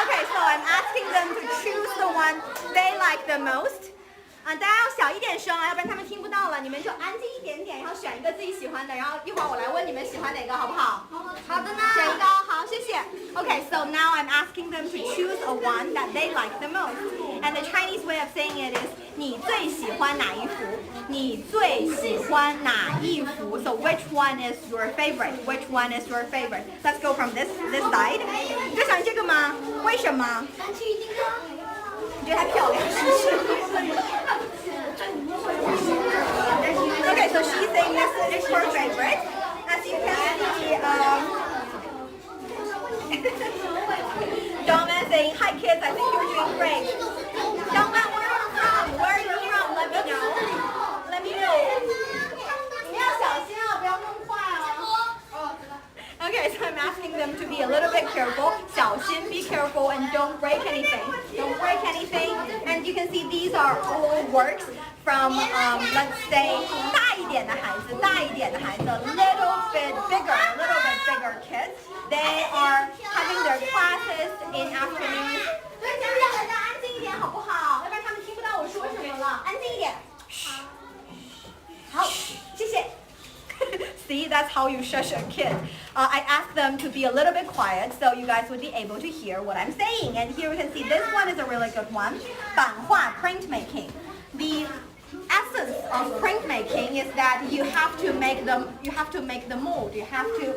Okay, so I'm asking them to choose the one they like the most. 大家要小一点声啊，要不然他们听不到了。你们就安静一点点，然后选一个自己喜欢的，然后一会儿我来问你们喜欢哪个，好不好？好的呢。选一个，好，谢谢。Okay, so now I'm asking them to choose a one that they like the most. And the Chinese way of saying it is 你最喜欢哪一幅？你最喜欢哪一幅 ？So which one is your favorite? Which one is your favorite? Let's go from this side. 你最喜欢这个吗？为什么？你觉得它漂亮，是不是？ Okay, so she's saying this is her favorite. As you can see, these are all works from let's say 大一点的孩子 little bit bigger kids. They are having their classes in afternoon. 对，前面大家安静一点好不好？要不然他们听不到我说什么了。安静一点。好，谢谢。See, that's how you shush a kid. I asked them to be a little bit quiet so you guys would be able to hear what I'm saying. And here we can see this one is a really good one. 版画 printmaking. The essence of printmaking is that you have to make the mold. You have to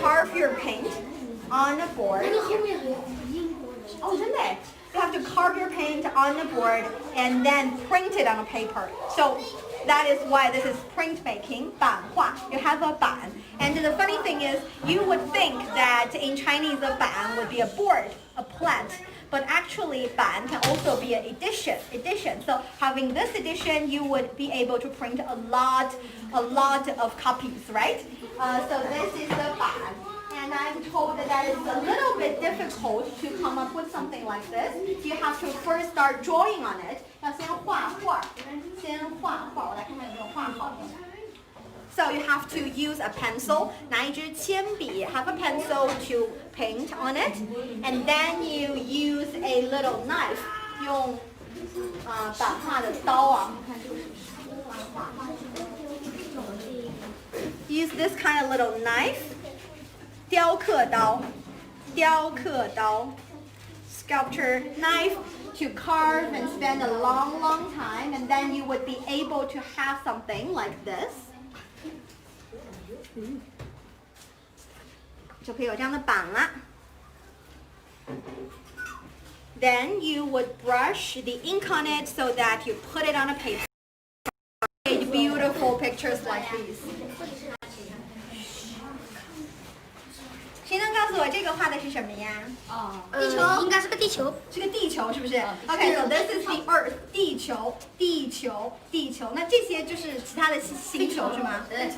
carve your paint on a board. Oh, 真的耶。You have to carve your paint on the board and then print it on a paper. So that is why this is printmaking, 版画. You have a 版. And the funny thing is, you would think that in Chinese a 版 would be a board, a plant. But actually 版 can also be an edition. So having this edition, you would be able to print a lot of copies, right? So this is the 版. And I'm told that it's a little bit difficult to come up with something like this. You have to first start drawing on it. 要先画画，我来看看有没有画好的。So you have to use a pencil, 拿一支铅笔 have a pencil to paint on it, and then you use a little knife, 用版画的刀啊，看这个是画。Use this kind of little knife. 雕刻刀 sculpture knife to carve and spend a long time, and then you would be able to have something like this. 就可以有这样的版了。Then you would brush the ink on it so that you put it on a paper. Create beautiful pictures like these. 谁能告诉我这个画的是什么呀？地球，应该是个地球。是个地球，是不是 ？Okay, so this is the Earth. 地球。那这些就是其他的星球是吗？对。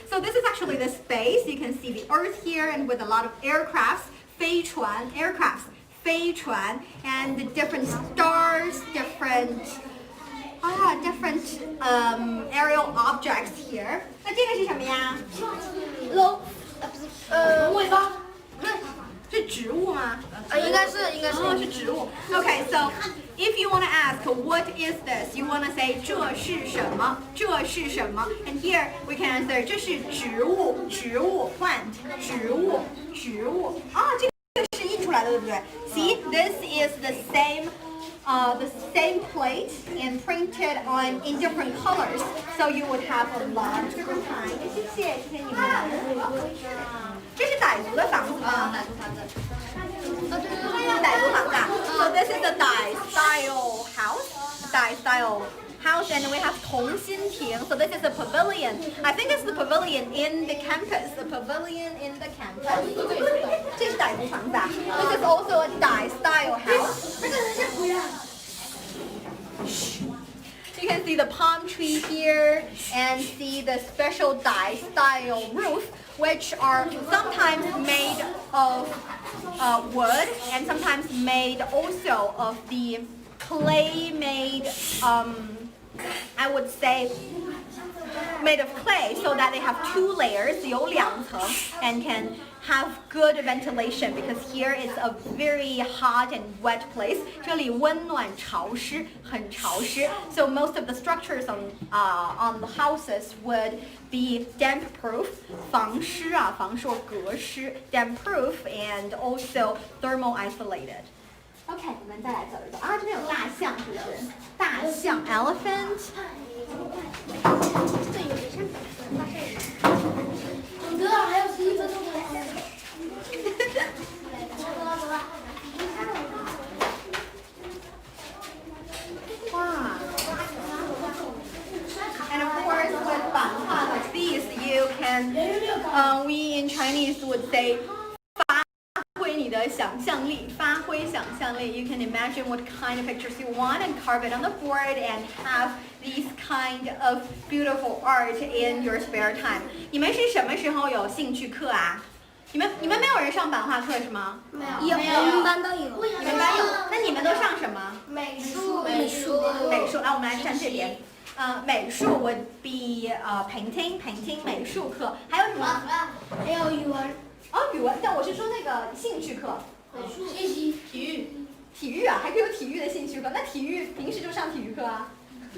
So this is actually the space. You can see the Earth here, and with a lot of aircrafts, 飞船 and the different stars, different aerial objects here. 那这个是什么呀？尾巴，是植物吗？应该是是植物。Okay, so if you want to ask what is this, you want to say 这是什么？ And here we can answer 这是植物 plant 植物。这个是印出来的，对不对 ？See, this is the same plate and printed in different colors, so you would have a lot of different kinds. 谢谢你们。这是傣族的房子吗？傣族房子啊。So this is a Dai style house, and we have 同心亭. So this is a pavilion. I think it's the pavilion in the campus. The pavilion in the campus. 这是傣族房子啊。This is also a Dai style house. You can see the palm tree here and see the special Dai style roof, which are sometimes made of wood and sometimes made also of the clay made, I would say, made of clay, so that they have 2 layers, 有2层 and can have good ventilation, because here is a very hot and wet place. 这里温暖潮湿，很潮湿. So most of the structures on the houses would be damp proof, 防湿啊，防受隔湿 damp proof, and also thermal isolated. OK, 我们再来走一走啊，这边有大象，是不是？大象 elephant. 还有11分钟。And of course, with 版画 like these, you can, we in Chinese would say, 发挥你的想象力. You can imagine what kind of pictures you want and carve it on the board and have these kind of beautiful art in your spare time. 你们是什么时候有兴趣课啊？你们没有人上版画课是吗？没有，我们班都有。你们班有术，来我们来站这边。美术 would be painting 美术课，还有什么？还有语文。语文，但我是说那个兴趣课。美术、信息、体育。体育啊，还可以有体育的兴趣课。那体育平时就上体育课啊。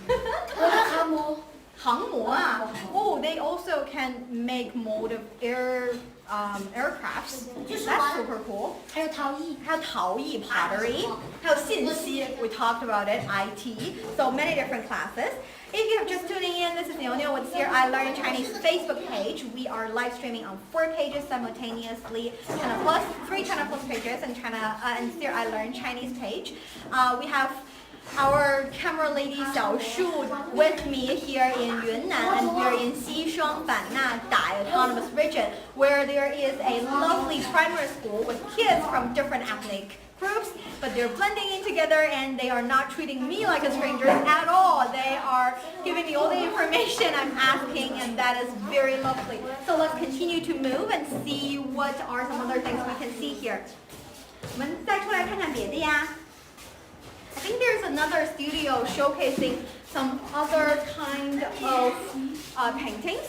我的航模。航模啊 ，Oh, they also can make mold of aircrafts. That's super cool. 还有陶艺，pottery， 还有信息 ，we talked about it, IT. So many different classes. If you have just tuning in, this is Niuniu with your I Learn Chinese Facebook page. We are live streaming on 4 pages simultaneously, China Plus, 3 China Plus pages, and and your I Learn Chinese page. We have our camera lady Xiaoshu with me here in Yunnan, and we're in Xishuangbanna autonomous region, where there is a lovely primary school with kids from different ethnic groups, but they're blending in together and they are not treating me like a stranger at all. They are giving me all the information I'm asking, and that is very lovely. So let's continue to move and see what are some other things we can see here. 我们再出来看看别的呀。I think there's another studio showcasing some other kind of paintings.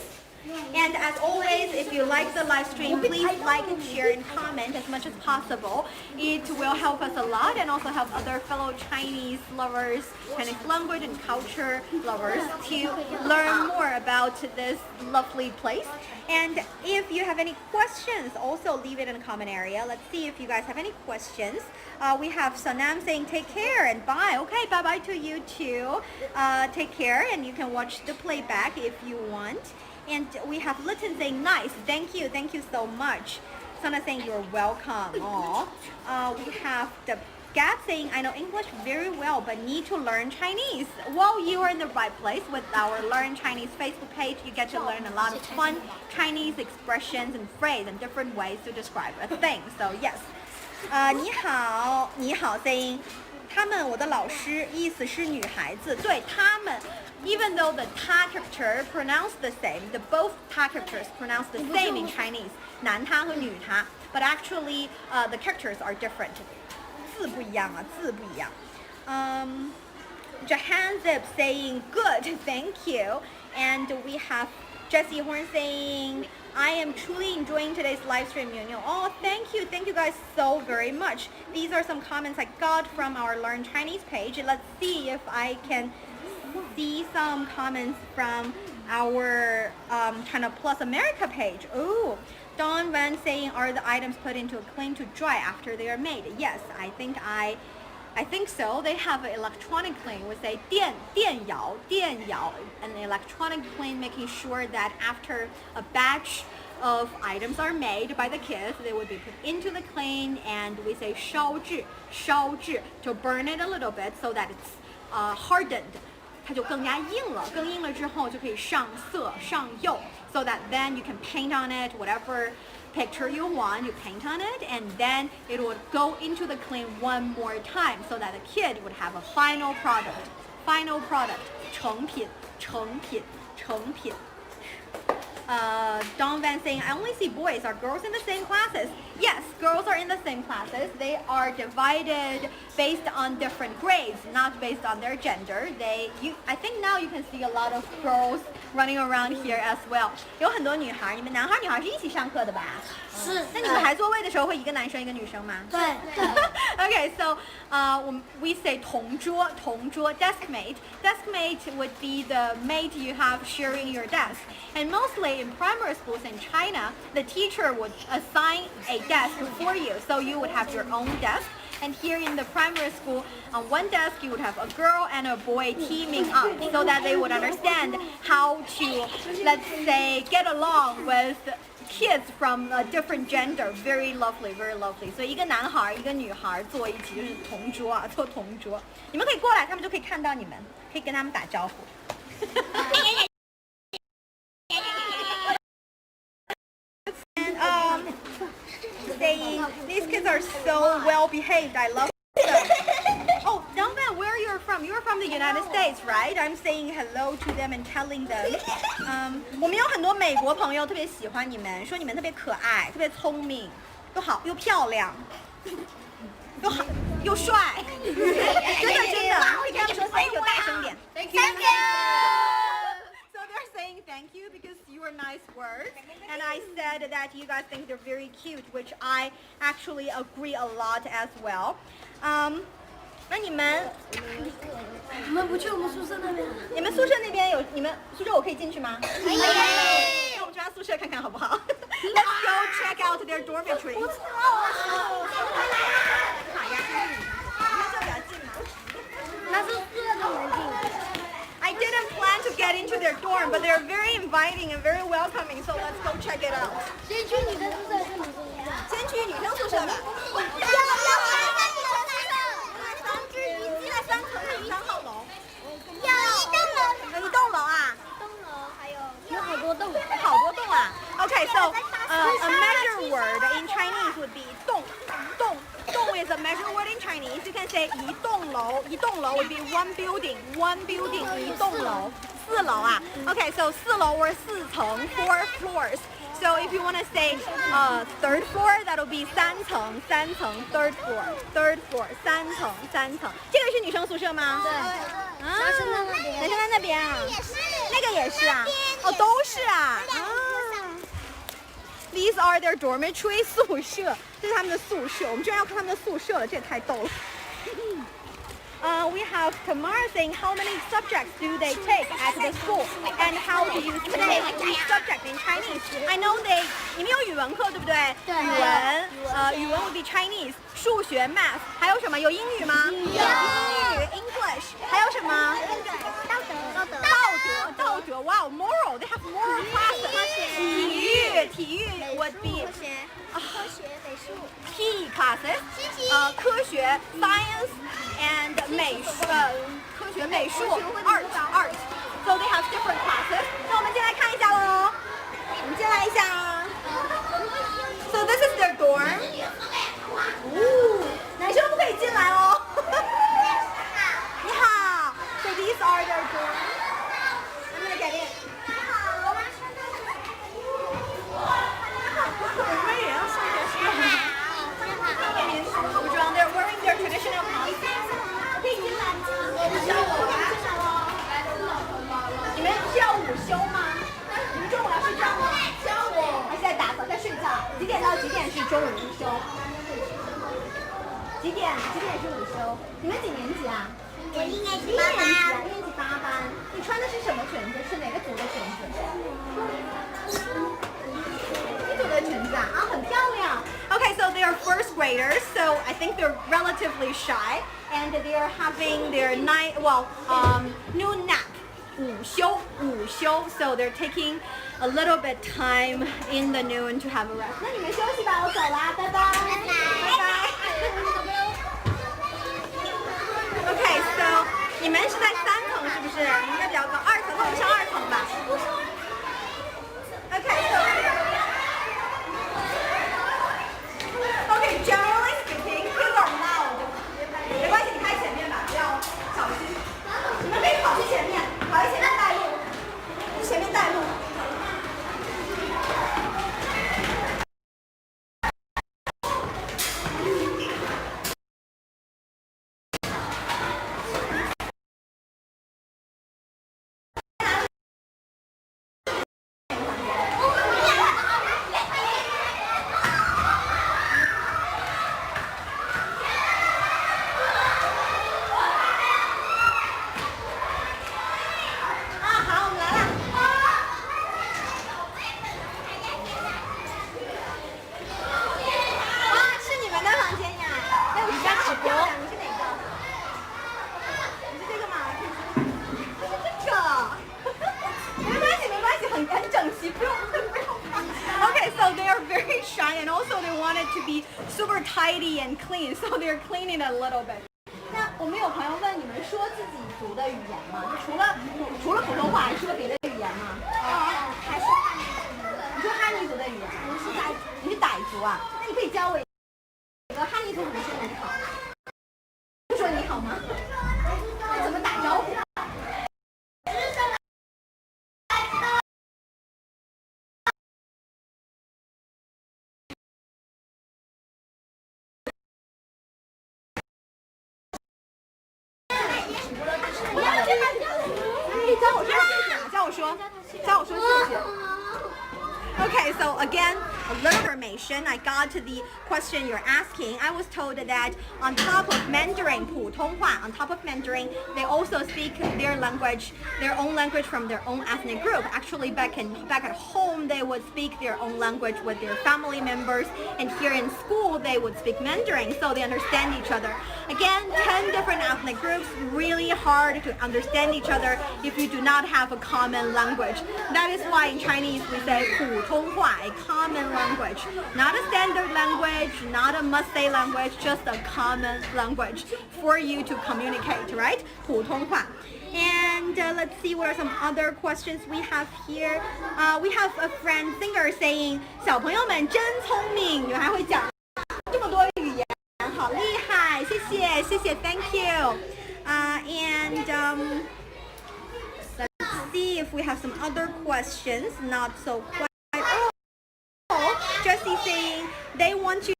And as always, if you like the live stream, please like and share and comment as much as possible. It will help us a lot and also help other fellow Chinese lovers, Chinese language and culture lovers to learn more about this lovely place. And if you have any questions, also leave it in the comment area. Let's see if you guys have any questions. We have Sonam saying take care and bye. Okay, bye-bye to you too. Take care, and you can watch the playback if you want. And we have Litton saying nice. Thank you so much. Sana saying you're welcome. We have the Gap saying I know English very well but need to learn Chinese. Well, you are in the right place with our Learn Chinese Facebook page. You get to learn a lot of fun Chinese expressions and phrases and different ways to describe a thing. So yes. 你好 saying 他们我的老师意思是女孩子，对他们。Even though the ta character pronounced the same, the both ta characters pronounced the same in Chinese, 男他和女他, but actually the characters are different. 字不一样啊，字不一样。Jahanzib saying good, thank you, and we have Jessie Horn saying I am truly enjoying today's live stream, Niuniu. Oh, thank you guys so very much. These are some comments I got from our Learn Chinese page. Let's see if I can see some comments from our China Plus America page. Oh, Don Van saying, are the items put into a kiln to dry after they are made? Yes, I think so. They have an electronic kiln. We say 电窑, an electronic kiln, making sure that after a batch of items are made by the kids, they would be put into the kiln, and we say 烧制, to burn it a little bit so that it's hardened. 它就更加硬了，更硬了之后就可以上色上釉 so that then you can paint on it whatever picture you want, you paint on it, and then it would go into the kiln one more time so that the kid would have a final product. 成品 Don Van saying, I only see boys. Are girls in the same classes? Yes, girls are in the same classes. They are divided based on different grades, not based on their gender. I think now you can see a lot of girls running around here as well. 有很多女孩，你们男孩女孩是一起上课的吧？是。那你们排座位的时候会一个男生一个女生吗？对。Okay, so we say 同桌 deskmate. Deskmate would be the mate you have sharing your desk. And mostly in primary schools in China, the teacher would assign a desk for you. So you would have your own desk. And here in the primary school, on one desk you would have a girl and a boy teaming up so that they would understand how to, let's say, get along with kids from a different gender. Very lovely, very lovely. 所以一个男孩一个女孩坐一起就是同桌啊，坐同桌。你们可以过来，他们就可以看到你们，可以跟他们打招呼。Saying these kids are so well behaved. I love them. Oh, Dongban, where you're from? You're from the United States, right? I'm saying hello to them and telling them. 我们有很多美国朋友特别喜欢你们，说你们特别可爱，特别聪明，又好又漂亮。又帅，真的，你跟他们说 thank you， 大声点 Thank you. So they're saying thank you because you are nice words, and I said that you guys think they're very cute, which I actually agree a lot as well. 那你们我们不去我们宿舍那边。你们宿舍那边有你们宿舍我可以进去吗？可以。那我们去他宿舍看看好不好 ？Let's go check out their dormitory. 好呀，那这比较近嘛。那是宿舍的门禁。I didn't plan to get into their dorm, but they're very inviting and very welcoming, so let's go check it out. 先去女生宿舍，去女生宿舍。先去女生宿舍吧。3号楼。有一栋楼啊。有好多栋。好多栋啊。Okay, so a measure word in Chinese would be 栋。栋 is a measure word in Chinese. You can say 一栋楼。一栋楼 would be one building. One building 一栋楼。4楼啊。Okay, so 4楼 or 4层 4 floors. So if you want to say third floor, that'll be 3层 third floor 3层。这个是女生宿舍吗？对。男生在那边。男生在那边啊。那个也是啊。哦，都是啊。These are their dormitory 宿舍，这是他们的宿舍。我们居然要看他们的宿舍了，这也太逗了。We have Tamara saying how many subjects do they take at the school and how do you say each subject in Chinese? I know they 你们有语文课对不对？对。语文 would be Chinese， 数学 math， 还有什么？有英语吗？有。英语 English， 还有什么？道德。Wow, moral. They have moral classes. 体育 would be 科学美术。P classes. 科学 science and 科学美术 art. So they have different classes. 那我们进来看一下喽。我们进来一下。So this is their dorm. 男生不可以进来哦。你好。So these are their dorms. I'm gonna get in. 我们也要上学是吧？民族服装 ，they're wearing their traditional costumes. 可以进来吗？你们是要午休吗？你们中午要睡觉吗？还是在打扫，在睡觉？几点到几点是中午午休？几点是午休？你们几年级啊？我应该是1年级啊，1年级8班。你穿的是什么裙子？是哪个族的裙子？这族的裙子啊，很漂亮。Okay, so they are first graders, so I think they're relatively shy, and they are having their noon nap. 午休 so they're taking a little bit time in the noon to have a rest. 那你们休息吧，我走啦，拜拜。Okay, so 你们是在3层是不是？应该比较高，2层，那我们上2层吧。Okay, generally speaking, kids are loud. 没关系，你开前面吧，不要小心。你们可以跑去前面，跑去前面带路，去前面带路。And also they want it to be super tidy and clean, so they're cleaning a little bit. 那我们有朋友问你们说自己族的语言吗？除了普通话，还说别的语言吗？还是汉语族。你说汉语族的语言？你是傣族啊？那你可以教我一个汉语族怎么说你好？不说你好吗？怎么打招呼？说，教我说谢谢。Okay, so again, a little information. I got to the question you're asking. I was told that on top of Mandarin, 普通话, on top of Mandarin, they also speak their language, their own language from their own ethnic group. Actually, back at home, they would speak their own language with their family members, and here in school, they would speak Mandarin, so they understand each other. Again, 10 different ethnic groups, really hard to understand each other if you do not have a common language. That is why in Chinese we say 普通话, a common language, not a standard language, not a must-say language, just a common language for you to communicate, right? 普通话. And let's see what are some other questions we have here. We have a friend singer saying, 小朋友们真聪明，你们还会讲这么多语言，好厉害，谢谢，谢谢 ，Thank you. Let's see if we have some other questions, not so quite. Jessie saying they want you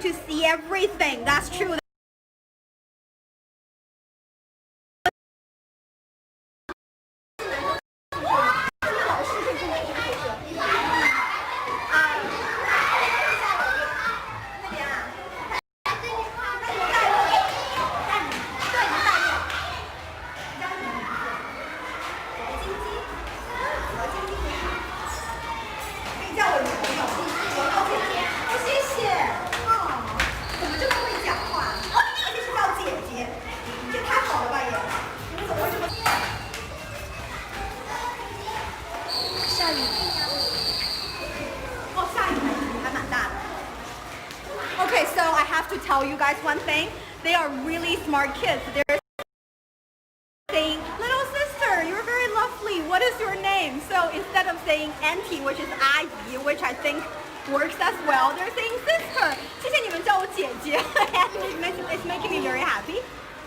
to see everything. That's true. Okay, so I have to tell you guys one thing. They are really smart kids. They're saying, little sister, you're very lovely. What is your name? So instead of saying auntie, which is 阿姨, which I think works as well, they're saying sister. 谢谢你们叫我姐姐. And it's making me very happy.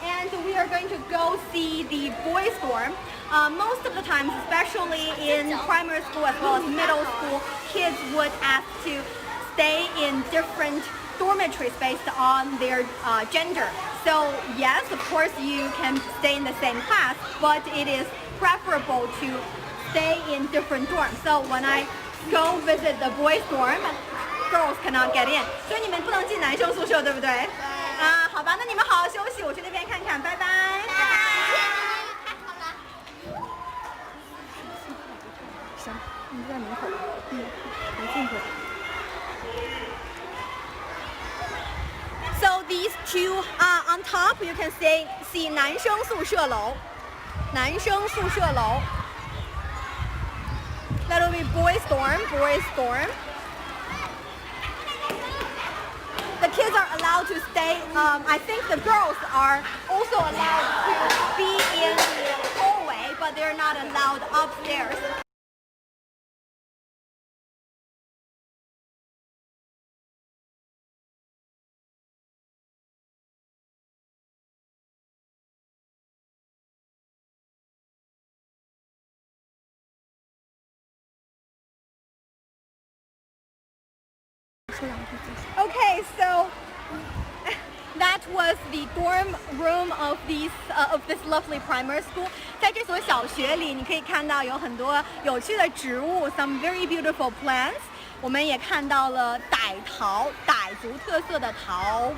And we are going to go see the boys' dorm. Most of the times, especially in primary school as well as middle school, kids would ask to stay in different dormitories based on their gender. So yes, of course you can stay in the same class, but it is preferable to stay in different dorms. So when I go visit the boys' dorm, girls cannot get in. 所以你们不能进男生宿舍，对不对？好吧，那你们好好休息，我去那边看看，拜拜。行，你在门口，没进去。So these two on top, you can see 男生宿舍楼，男生宿舍楼。That will be boys' dorm, boys' dorm. The kids are allowed to stay. I think the girls are also allowed to be in the hallway, but they're not allowed upstairs. Okay, so that was the dorm room of this lovely primary school. 在这所小学里，你可以看到有很多有趣的植物 ，some very beautiful plants. 我们也看到了傣族特色的陶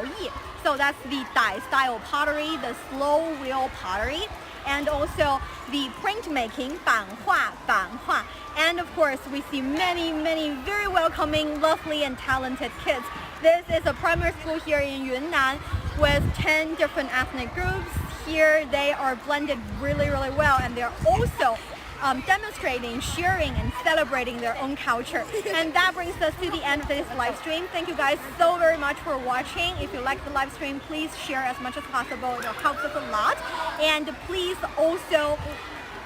艺。So that's the Dai style pottery, the slow wheel pottery, and also the printmaking 版画。And of course, we see many very welcoming, lovely, and talented kids. This is a primary school here in Yunnan with 10 different ethnic groups. Here they are blended really well, and they're also demonstrating, sharing, and celebrating their own culture. And that brings us to the end of this live stream. Thank you guys so very much for watching. If you like the live stream, please share as much as possible. It helps us a lot. And please also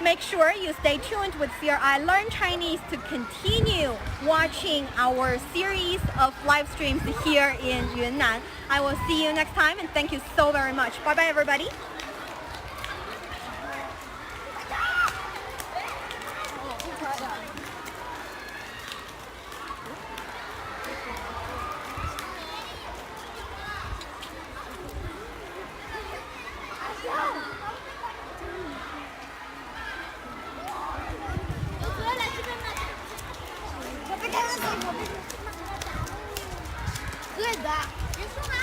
make sure you stay tuned with CRI Learn Chinese to continue watching our series of live streams here in Yunnan. I will see you next time, and thank you so very much. Bye bye, everybody. 可以的。结束吗？